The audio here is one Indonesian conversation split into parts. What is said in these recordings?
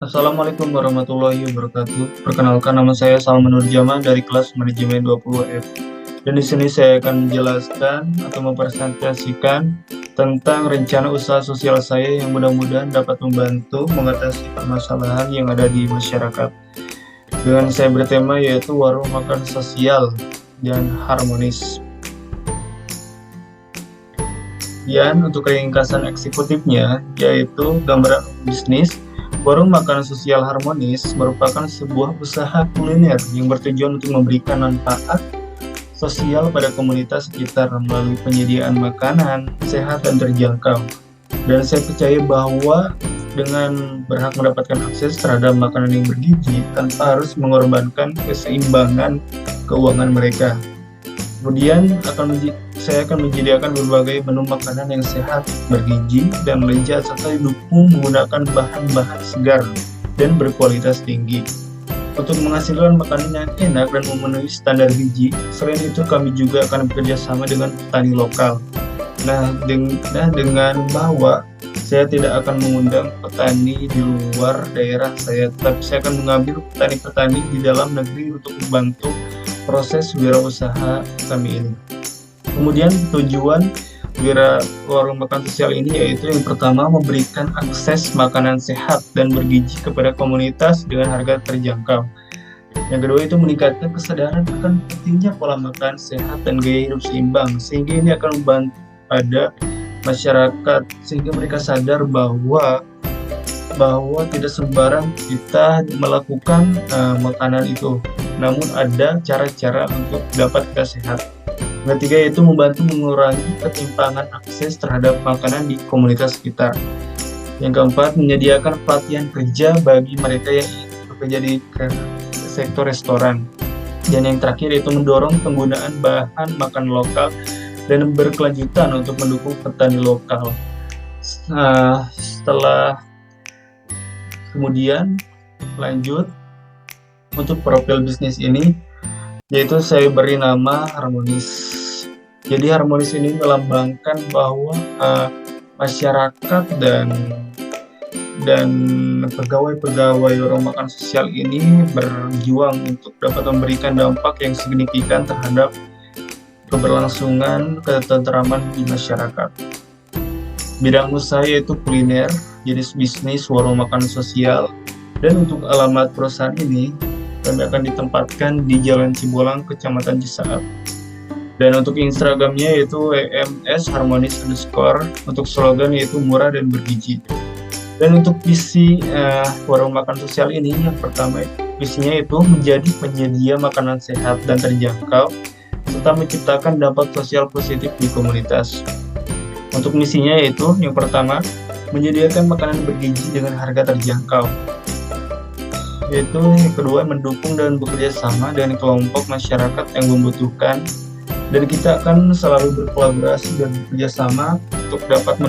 Assalamualaikum warahmatullahi wabarakatuh. Perkenalkan, nama saya Salman Nurjama dari kelas Manajemen 20F. Dan di sini saya akan menjelaskan atau mempresentasikan tentang rencana usaha sosial saya yang mudah-mudahan dapat membantu mengatasi permasalahan yang ada di masyarakat. Dengan saya bertema yaitu warung makan sosial dan harmonis. Dan untuk ringkasan eksekutifnya yaitu gambaran bisnis. Warung makanan sosial harmonis merupakan sebuah usaha kuliner yang bertujuan untuk memberikan manfaat sosial pada komunitas sekitar melalui penyediaan makanan sehat dan terjangkau. Dan saya percaya bahwa dengan berhak mendapatkan akses terhadap makanan yang bergizi tanpa harus mengorbankan keseimbangan keuangan mereka. Kemudian saya akan menyediakan berbagai menu makanan yang sehat, bergizi, dan lezat serta didukung menggunakan bahan-bahan segar dan berkualitas tinggi. Untuk menghasilkan makanan yang enak dan memenuhi standar gizi, selain itu kami juga akan bekerja sama dengan petani lokal. Dengan bahwa saya tidak akan mengundang petani di luar daerah saya, tetapi saya akan mengambil petani-petani di dalam negeri untuk membantu proses wirausaha kami ini. Kemudian tujuan warung makan sosial ini yaitu yang pertama memberikan akses makanan sehat dan bergizi kepada komunitas dengan harga terjangkau. Yang kedua itu meningkatkan kesadaran akan pentingnya pola makan sehat dan gaya hidup seimbang, sehingga ini akan membantu pada masyarakat sehingga mereka sadar bahwa tidak sembarang kita melakukan makanan itu, namun ada cara-cara untuk dapat kita sehat. Yang ketiga yaitu membantu mengurangi ketimpangan akses terhadap makanan di komunitas sekitar. Yang keempat, menyediakan pelatihan kerja bagi mereka yang ingin bekerja di sektor restoran. Dan yang terakhir yaitu mendorong penggunaan bahan makan lokal dan berkelanjutan untuk mendukung petani lokal. Setelah kemudian lanjut untuk profil bisnis ini, yaitu saya beri nama Harmonis. Jadi Harmonis ini melambangkan bahwa masyarakat dan pegawai-pegawai warung makan sosial ini berjuang untuk dapat memberikan dampak yang signifikan terhadap keberlangsungan ketentraman di masyarakat. Bidang usaha yaitu kuliner, jenis bisnis warung makan sosial, dan untuk alamat perusahaan ini kami akan ditempatkan di Jalan Cibolang, Kecamatan Cisaat. Dan untuk Instagramnya yaitu EMS Harmonis _ untuk slogan yaitu murah dan bergizi. Dan untuk visi warung makan sosial ini, yang pertama visinya itu menjadi penyedia makanan sehat dan terjangkau serta menciptakan dampak sosial positif di komunitas. Untuk misinya yaitu yang pertama menyediakan makanan bergizi dengan harga terjangkau. Yaitu yang kedua mendukung dan bekerja sama dengan kelompok masyarakat yang membutuhkan, dan kita akan selalu berkolaborasi dan bekerja sama untuk dapat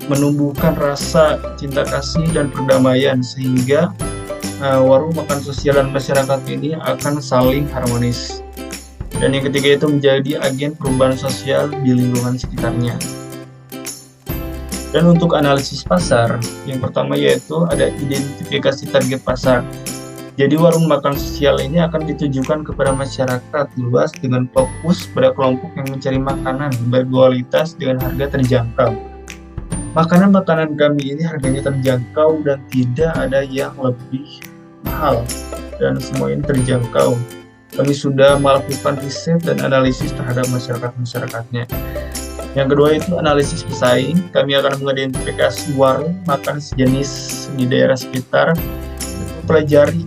menumbuhkan rasa cinta kasih dan perdamaian sehingga warung makan sosial dan masyarakat ini akan saling harmonis. Dan yang ketiga itu menjadi agen perubahan sosial di lingkungan sekitarnya. Dan untuk analisis pasar, yang pertama yaitu ada identifikasi target pasar. Jadi warung makan sosial ini akan ditujukan kepada masyarakat luas dengan fokus pada kelompok yang mencari makanan berkualitas dengan harga terjangkau. Makanan-makanan kami ini harganya terjangkau dan tidak ada yang lebih mahal, dan semua ini terjangkau. Kami sudah melakukan riset dan analisis terhadap masyarakatnya. Yang kedua itu analisis pesaing. Kami akan mengidentifikasi warung makan sejenis di daerah sekitar, mempelajari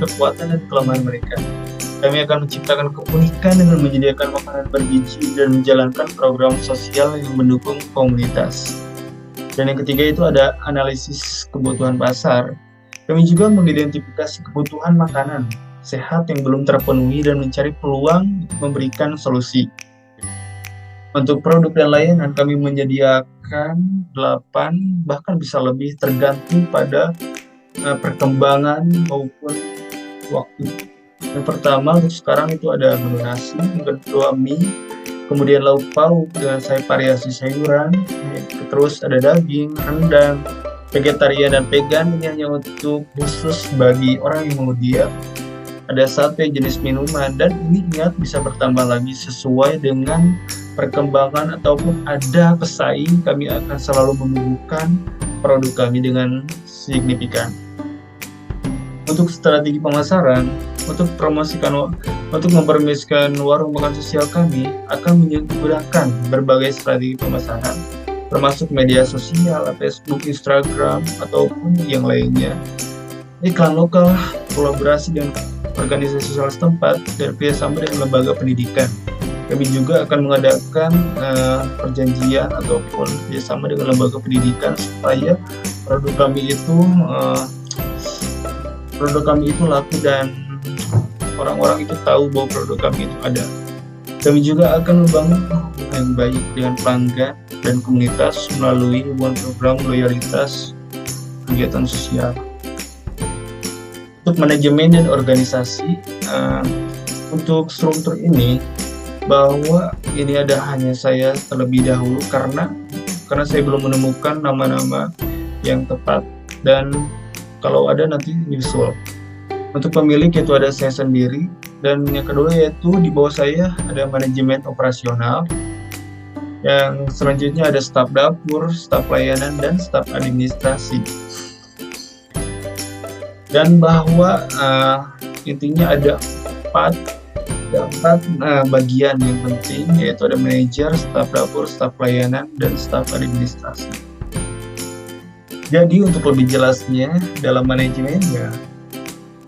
kekuatan dan kelemahan mereka. Kami akan menciptakan keunikan dengan menyediakan makanan bergizi dan menjalankan program sosial yang mendukung komunitas. Dan yang ketiga itu ada analisis kebutuhan pasar. Kami juga mengidentifikasi kebutuhan makanan sehat yang belum terpenuhi dan mencari peluang untuk memberikan solusi. Untuk produk dan layanan kami menyediakan 8 bahkan bisa lebih tergantung pada perkembangan maupun waktu. Yang pertama untuk sekarang itu ada menu nasi, yang kedua mie, kemudian lauk pauk dengan variasi sayuran, terus ada daging, rendang, vegetarian dan vegan ini hanya untuk khusus bagi orang yang mau diet. Ada sate jenis minuman, dan ini ingat bisa bertambah lagi sesuai dengan perkembangan ataupun ada pesaing, kami akan selalu menumbuhkan produk kami dengan signifikan. Untuk strategi pemasaran, untuk mempromosikan warung makan sosial kami akan menggunakan berbagai strategi pemasaran, termasuk media sosial, Facebook, Instagram, ataupun yang lainnya. Iklan lokal, kolaborasi dengan organisasi sosial setempat, dan kerjasama dengan lembaga pendidikan. Kami juga akan mengadakan perjanjian ataupun kerjasama dengan lembaga pendidikan supaya produk kami itu laku dan orang-orang itu tahu bahwa produk kami itu ada. Kami juga akan membangun hubungan yang baik dengan pelanggan dan komunitas melalui hubungan program loyalitas kegiatan sosial. Untuk manajemen dan organisasi, untuk struktur ini, bahwa ini ada hanya saya terlebih dahulu karena saya belum menemukan nama-nama yang tepat, dan kalau ada nanti nyusul. Untuk pemilik yaitu ada saya sendiri, dan yang kedua yaitu di bawah saya ada manajemen operasional, yang selanjutnya ada staf dapur, staf pelayanan, dan staf administrasi. Dan bahwa intinya ada empat bagian yang penting, yaitu ada manajer, staf dapur, staf pelayanan, dan staf administrasi. Jadi untuk lebih jelasnya dalam manajemennya,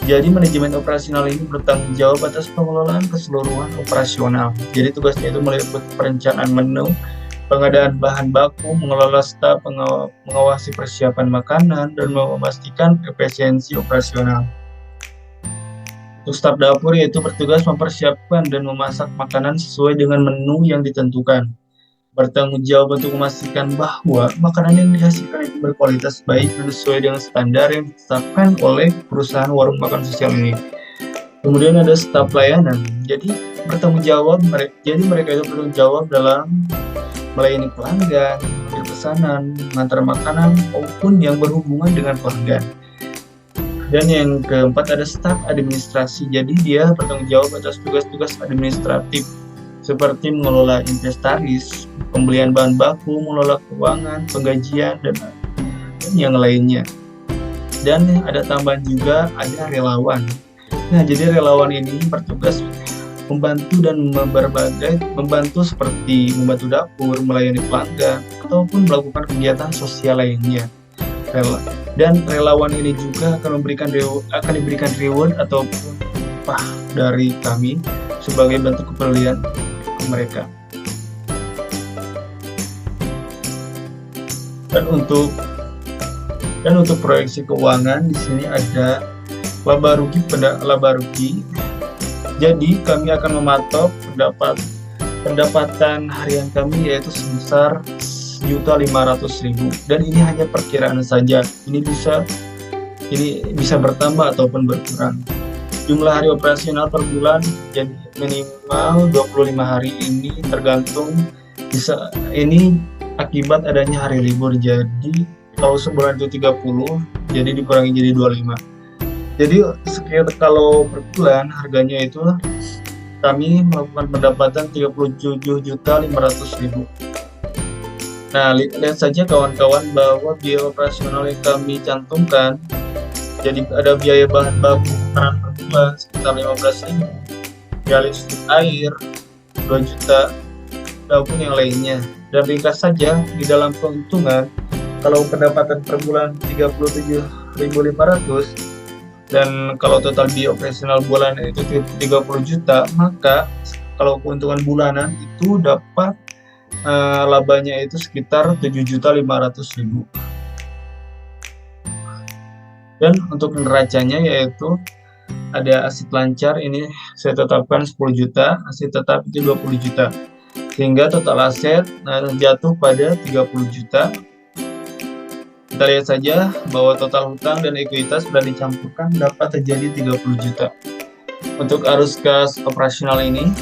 jadi manajemen operasional ini bertanggung jawab atas pengelolaan keseluruhan operasional. Jadi tugasnya itu meliputi perencanaan menu, pengadaan bahan baku, mengelola staf, mengawasi persiapan makanan, dan memastikan efisiensi operasional. Untuk staf dapur yaitu bertugas mempersiapkan dan memasak makanan sesuai dengan menu yang ditentukan. Bertanggung jawab untuk memastikan bahwa makanan yang dihasilkan itu berkualitas baik dan sesuai dengan standar yang ditetapkan oleh perusahaan warung makan sosial ini. Kemudian ada staf pelayanan. Jadi mereka itu bertanggung jawab dalam melayani pelanggan, mengambil pesanan, mengantar makanan, maupun yang berhubungan dengan pelanggan. Dan yang keempat ada staf administrasi. Jadi dia bertanggung jawab atas tugas-tugas administratif seperti mengelola inventaris, pembelian bahan baku, mengelola keuangan, penggajian, dan yang lainnya. Dan ada tambahan juga ada relawan. Nah, jadi relawan ini bertugas membantu dan membantu seperti membantu dapur, melayani pelanggan, ataupun melakukan kegiatan sosial lainnya. Dan relawan ini juga akan diberikan reward ataupun upah dari kami sebagai bentuk kepedulian ke mereka. Dan untuk proyeksi keuangan di sini ada laba rugi. Jadi kami akan mematok pendapatan harian kami yaitu sebesar 1.500.000, dan ini hanya perkiraan saja. Ini bisa bertambah ataupun berkurang. Jumlah hari operasional per bulan jadi minimal 25 hari, ini tergantung ini akibat adanya hari libur. Jadi kalau sebulan itu 30, jadi dikurangi jadi 25. Jadi sekitar kalau per bulan harganya itu kami melakukan pendapatan 37.500.000. Nah, lihat saja kawan-kawan bahwa biaya operasional yang kami cantumkan, jadi ada biaya bahan baku per bulan sekitar 15.000, biaya listrik air 2 juta, ataupun yang lainnya. Dan ringkas saja di dalam keuntungan, kalau pendapatan per bulan 37.500 dan kalau total biaya operasional bulanan itu 30 juta, maka kalau keuntungan bulanan itu dapat labanya itu sekitar 7.500.000. Dan untuk neracanya yaitu ada aset lancar, ini saya tetapkan 10 juta, aset tetap itu 20 juta, sehingga total aset jatuh pada 30 juta. Kita lihat saja bahwa total hutang dan ekuitas sudah dicampurkan dapat terjadi 30 juta. Untuk arus kas operasional ini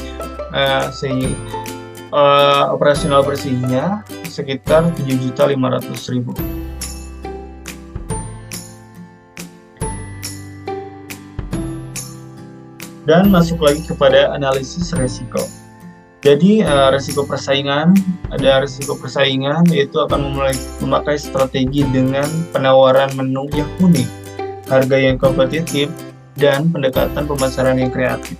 Operasional bersihnya sekitar 7.500.000. Dan masuk lagi kepada analisis resiko. Jadi resiko persaingan, ada resiko persaingan yaitu akan memakai strategi dengan penawaran menu yang unik, harga yang kompetitif, dan pendekatan pemasaran yang kreatif.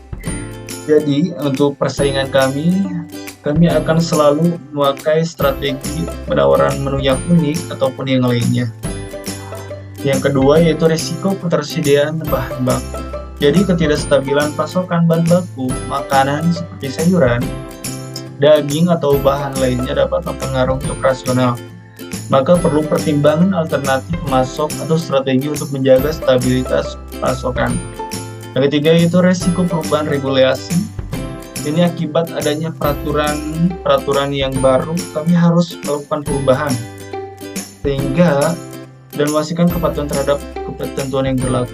Jadi untuk persaingan kami akan selalu memakai strategi penawaran menu yang unik ataupun yang lainnya. Yang kedua yaitu risiko ketersediaan bahan baku. Jadi ketidakstabilan pasokan bahan baku makanan seperti sayuran, daging atau bahan lainnya dapat mempengaruhi operasional. Maka perlu pertimbangan alternatif pemasok atau strategi untuk menjaga stabilitas pasokan. Yang ketiga yaitu resiko perubahan regulasi. Ini akibat adanya peraturan yang baru, kami harus melakukan perubahan sehingga dan memastikan kepatuhan terhadap ketentuan yang berlaku.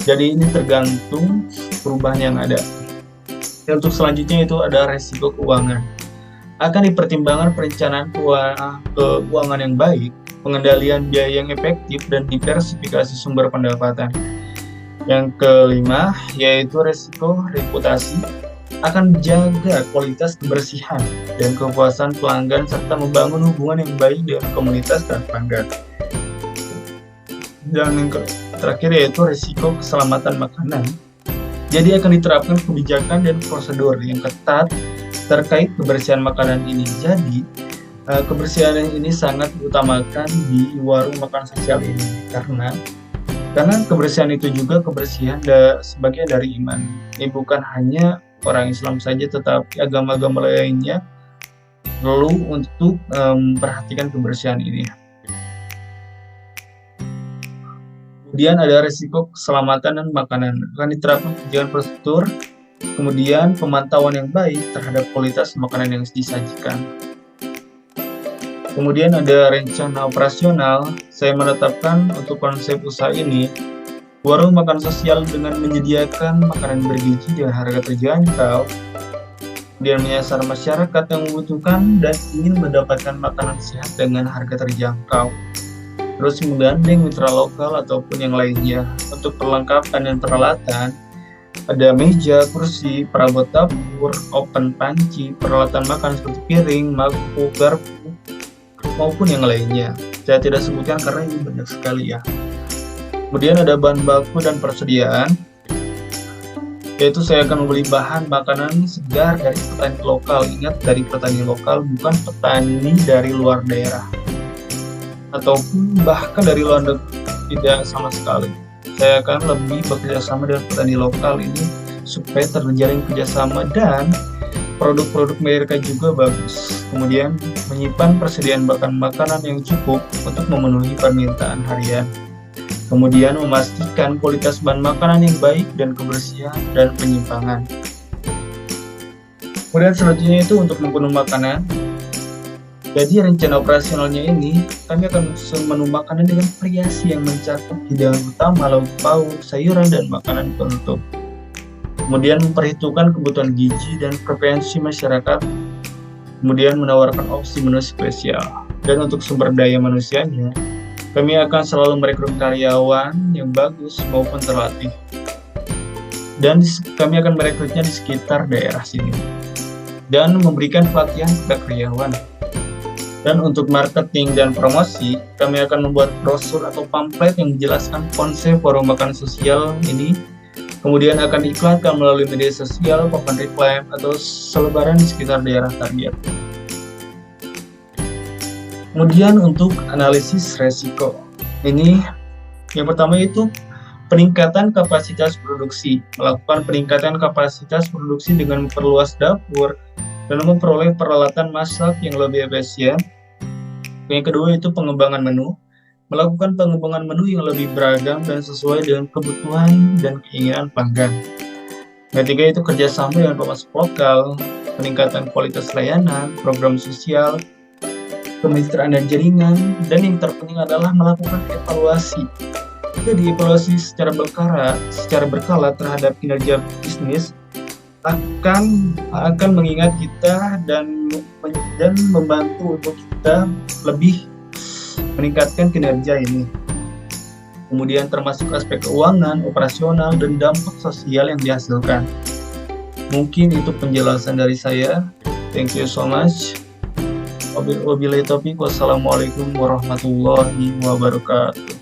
Jadi ini tergantung perubahan yang ada. Dan untuk selanjutnya itu ada resiko keuangan. Akan dipertimbangkan perencanaan keuangan yang baik, pengendalian biaya yang efektif, dan diversifikasi sumber pendapatan. Yang kelima yaitu resiko reputasi. Akan menjaga kualitas kebersihan dan kepuasan pelanggan serta membangun hubungan yang baik dengan komunitas dan pelanggan. Dan yang terakhir yaitu risiko keselamatan makanan. Jadi akan diterapkan kebijakan dan prosedur yang ketat terkait kebersihan makanan ini. Jadi kebersihan ini sangat diutamakan di warung makan sosial ini karena kebersihan itu juga kebersihan sebagian dari iman. Ini bukan hanya orang Islam saja, tetapi agama-agama lainnya perlu untuk memperhatikan kebersihan ini. Kemudian ada risiko keselamatan dan makanan. Akan diterapkan kebijakan prosedur, kemudian pemantauan yang baik terhadap kualitas makanan yang disajikan. Kemudian ada rencana operasional. Saya menetapkan untuk konsep usaha ini, warung makan sosial dengan menyediakan makanan bergizi dengan harga terjangkau, kemudian menyasar masyarakat yang membutuhkan dan ingin mendapatkan makanan sehat dengan harga terjangkau. Terus menggandeng mitra lokal ataupun yang lainnya. Untuk perlengkapan dan peralatan, ada meja, kursi, perabot dapur, open panci, peralatan makan seperti piring, mangkuk, garpu, maupun yang lainnya. Saya tidak sebutkan karena ini banyak sekali ya. Kemudian ada bahan baku dan persediaan, yaitu saya akan membeli bahan makanan segar dari petani lokal. Ingat, dari petani lokal, bukan petani dari luar daerah ataupun bahkan dari luar negeri, tidak sama sekali. Saya akan lebih bekerja sama dengan petani lokal ini supaya terjalin kerjasama dan produk-produk mereka juga bagus. Kemudian menyimpan persediaan bahan makanan yang cukup untuk memenuhi permintaan harian. Kemudian memastikan kualitas bahan makanan yang baik dan kebersihan dan penyimpangan. Kemudian selanjutnya itu untuk menu makanan. Jadi rencana operasionalnya ini, kami akan menyusun menu makanan dengan variasi yang mencakup hidangan utama, lauk pauk, sayuran, dan makanan penutup. Kemudian memperhitungkan kebutuhan gizi dan preferensi masyarakat. Kemudian menawarkan opsi menu spesial. Dan untuk sumber daya manusianya, kami akan selalu merekrut karyawan yang bagus maupun terlatih. Dan kami akan merekrutnya di sekitar daerah sini. Dan memberikan pelatihan kepada karyawan. Dan untuk marketing dan promosi, kami akan membuat brosur atau pamflet yang menjelaskan konsep warung makan sosial ini. Kemudian akan diiklankan melalui media sosial, papan reklame, atau selebaran di sekitar daerah target. Kemudian untuk analisis resiko. Ini yang pertama itu peningkatan kapasitas produksi. Melakukan peningkatan kapasitas produksi dengan memperluas dapur dan memperoleh peralatan masak yang lebih efisien. Yang kedua itu pengembangan menu. Melakukan pengembangan menu yang lebih beragam dan sesuai dengan kebutuhan dan keinginan pelanggan. Yang ketiga itu kerjasama dengan pemasok lokal, peningkatan kualitas layanan, program sosial, kemitraan dan jaringan, dan yang terpenting adalah melakukan evaluasi. Jadi evaluasi secara berkala terhadap kinerja bisnis akan mengingat kita dan membantu untuk kita lebih meningkatkan kinerja ini. Kemudian termasuk aspek keuangan, operasional, dan dampak sosial yang dihasilkan. Mungkin itu penjelasan dari saya. Thank you so much. Wabillahi taufiq, wassalamualaikum warahmatullahi wabarakatuh.